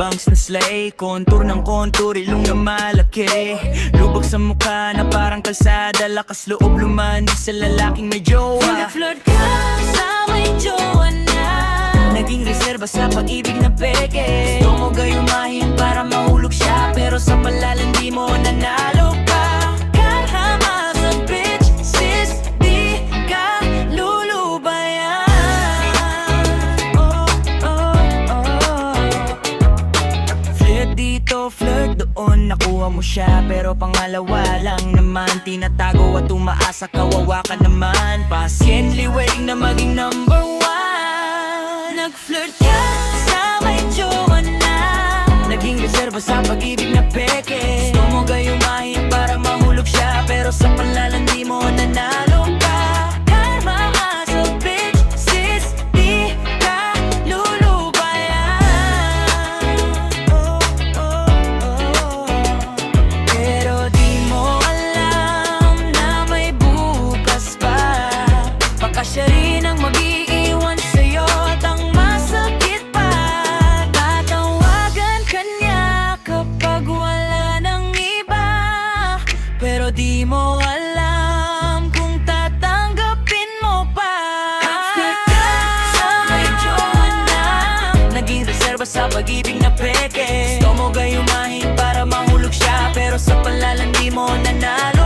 bangs na slay, contour ng contour, ilong na malaki, lubog sa mukha na parang kalsada, lakas loob lumandi sa lalaking may jowa. Nag-flirt ka sa may jowa na, naging reserba sa pag-ibig na peke. Gusto mo gayumahin para mahulog siya, pero sa palalan di mo nanalo ka. can't have us a bitch, sis, di ka lulubayan. Oh, oh, oh. Flirt dito, flirt doon, nakuha mo siya, pero pangalawa lang naman. Tinatago at umaasa, kawawa ka naman. Pasyently waiting na maging number one. Nag-flirt ka sa may jowa na, naging reserba sa pag-ibig na peke. Gusto mo gayumahin para mahulog siya, pero sa palalan di mo nanalo ka. karma as a bitch, sis, di ka lulubayan. Oh, oh, oh. Pero di mo alam na may bukas pa. Baka siya rin ang mag-iiwan sa'yo at ang masakit pa. Tatawagan ka niya kapag wala nang iba, Pero di mo alam kung tatanggapin mo pa. Nag-flirt ka sa may jowa na, naging reserba sa pag-ibig na peke. Gusto mo gayumahin para mahulog siya, pero sa palalan di mo nanalo